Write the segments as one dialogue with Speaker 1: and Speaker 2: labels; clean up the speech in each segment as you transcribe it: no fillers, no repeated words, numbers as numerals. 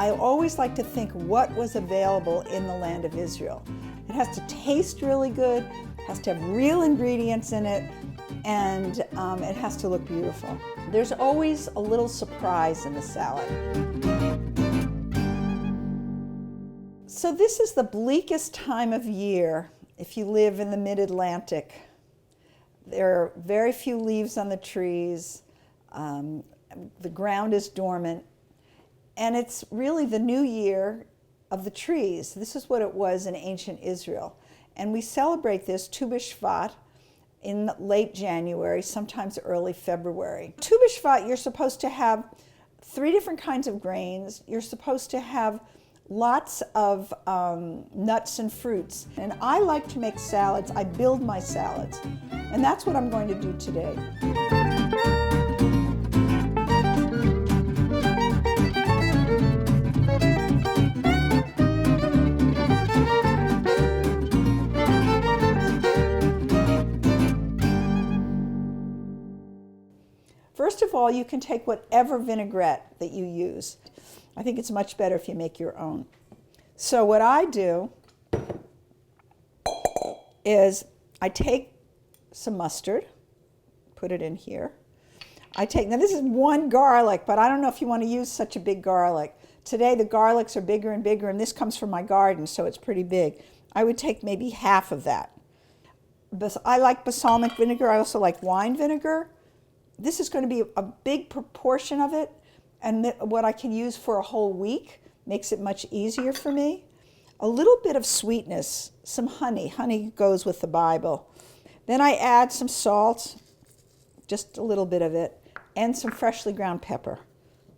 Speaker 1: I always like to think what was available in the land of Israel. It has to taste really good, has to have real ingredients in it, and it has to look beautiful. There's always a little surprise in the salad. So this is the bleakest time of year if you live in the mid-Atlantic. There are very few leaves on the trees. The ground is dormant. And it's really the new year of the trees. This is what it was in ancient Israel. And we celebrate this Tu B'Shvat in late January, sometimes early February. Tu B'Shvat, you're supposed to have 3 different kinds of grains. You're supposed to have lots of nuts and fruits. And I like to make salads. I build my salads. And that's what I'm going to do today. First of all, you can take whatever vinaigrette that you use. I think it's much better if you make your own. So what I do is I take some mustard, put it in here. Now this is 1 garlic, but I don't know if you want to use such a big garlic. Today the garlics are bigger and bigger, and this comes from my garden, so it's pretty big. I would take maybe half of that. I like balsamic vinegar. I also like wine vinegar. This is going to be a big proportion of it, and what I can use for a whole week makes it much easier for me. A little bit of sweetness, some honey. Honey goes with the Bible. Then I add some salt, just a little bit of it, and some freshly ground pepper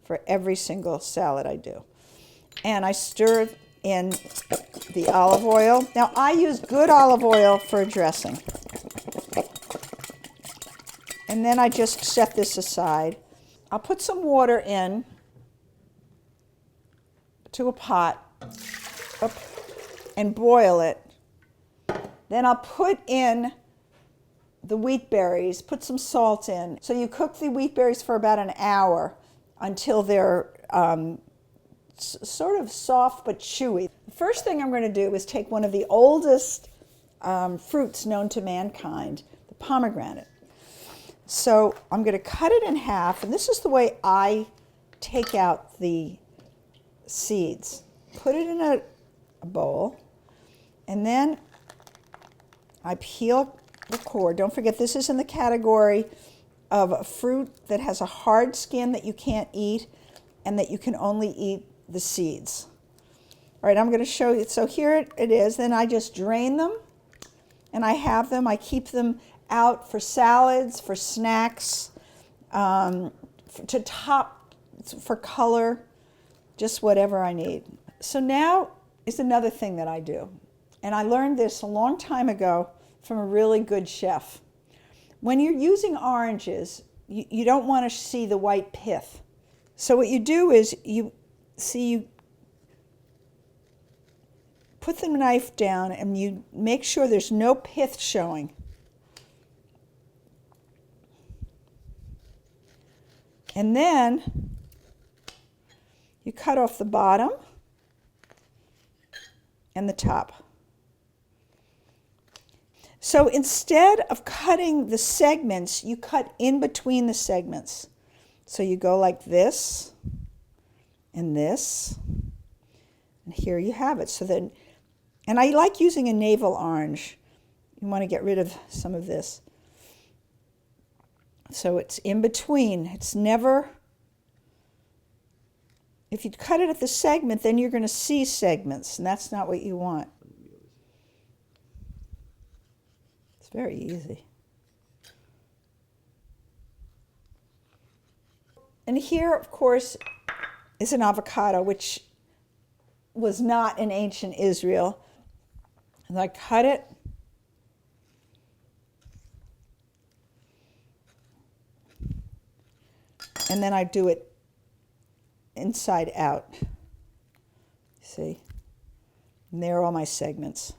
Speaker 1: for every single salad I do. And I stir in the olive oil. Now I use good olive oil for a dressing. And then I just set this aside. I'll put some water in to a pot and boil it. Then I'll put in the wheat berries, put some salt in. So you cook the wheat berries for about an hour until they're sort of soft but chewy. The first thing I'm going to do is take one of the oldest fruits known to mankind, the pomegranate. So I'm going to cut it in half, and this is the way I take out the seeds. Put it in a bowl, and then I peel the core. Don't forget, this is in the category of a fruit that has a hard skin that you can't eat and that you can only eat the seeds. All right, I'm going to show you. So here it is. Then I just drain them, and I have them. I keep them out for salads, for snacks, to top, for color, just whatever I need. So now is another thing that I do. And I learned this a long time ago from a really good chef. When you're using oranges, you don't want to see the white pith. So what you do is you put the knife down and you make sure there's no pith showing. And then you cut off the bottom and the top. So instead of cutting the segments, you cut in between the segments. So you go like this and this, and here you have it. So then, and I like using a navel orange. You want to get rid of some of this. So it's in between. It's never, if you cut it at the segment, then you're going to see segments, and that's not what you want. It's very easy. And here, of course, is an avocado, which was not in ancient Israel. And I cut it. And then I do it inside out. See? And there are all my segments.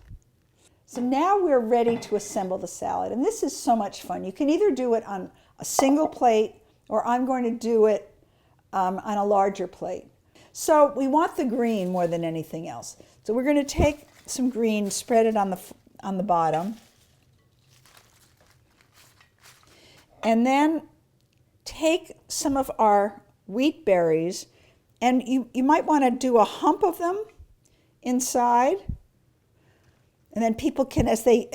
Speaker 1: So now we're ready to assemble the salad. And this is so much fun. You can either do it on a single plate, or I'm going to do it on a larger plate. So we want the green more than anything else. So we're going to take some green, spread it on the bottom. And then take some of our wheat berries, and you might want to do a hump of them inside. And then people can, as they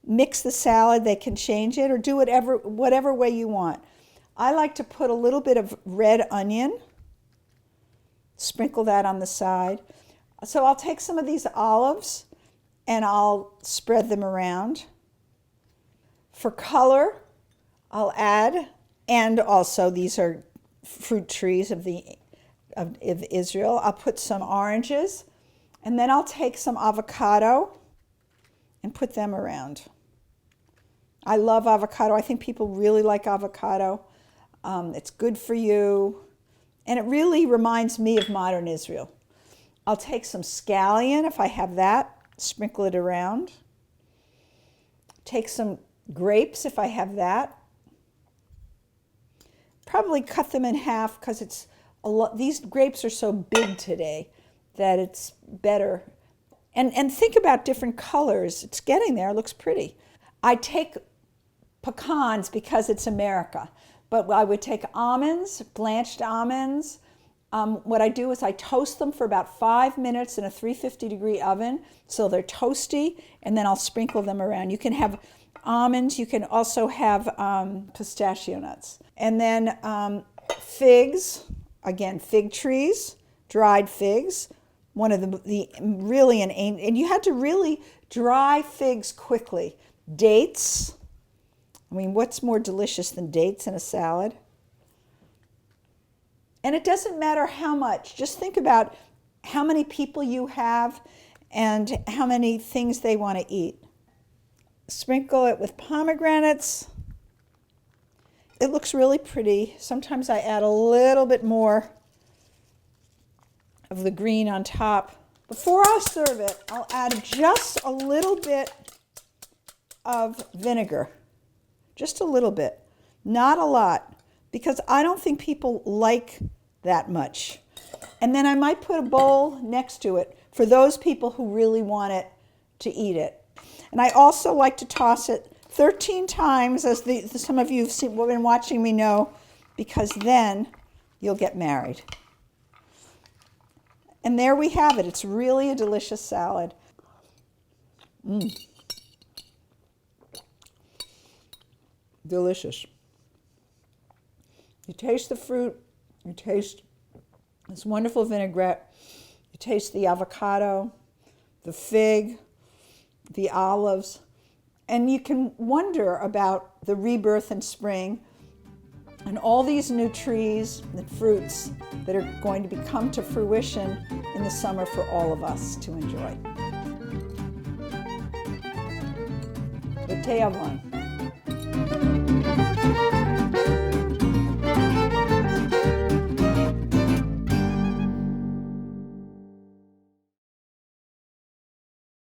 Speaker 1: mix the salad, they can change it or do whatever way you want. I like to put a little bit of red onion, sprinkle that on the side. So I'll take some of these olives and I'll spread them around. For color, I'll add, and also these are fruit trees of Israel. I'll put some oranges, and then I'll take some avocado and put them around. I love avocado. I think people really like avocado. It's good for you, and it really reminds me of modern Israel. I'll take some scallion, if I have that, sprinkle it around. Take some grapes, if I have that. Probably cut them in half because it's a lot. These grapes are so big today that it's better. And think about different colors. It's getting there. It looks pretty. I take pecans because it's America, but I would take almonds, blanched almonds. What I do is I toast them for about 5 minutes in a 350-degree oven so they're toasty, and then I'll sprinkle them around. You can have almonds. You can also have pistachio nuts. And then figs, again, fig trees, dried figs. One of the really, and you had to really dry figs quickly. Dates. I mean, what's more delicious than dates in a salad? And it doesn't matter how much. Just think about how many people you have and how many things they want to eat. Sprinkle it with pomegranates. It looks really pretty. Sometimes I add a little bit more of the green on top. Before I serve it, I'll add just a little bit of vinegar. Just a little bit. Not a lot, because I don't think people like that much. And then I might put a bowl next to it for those people who really want it to eat it. And I also like to toss it 13 times, as some of you who've been watching me know, because then you'll get married. And there we have it. It's really a delicious salad. Delicious. You taste the fruit, you taste this wonderful vinaigrette, you taste the avocado, the fig, the olives, and you can wonder about the rebirth in spring and all these new trees and fruits that are going to come to fruition in the summer for all of us to enjoy. B'tei Avon.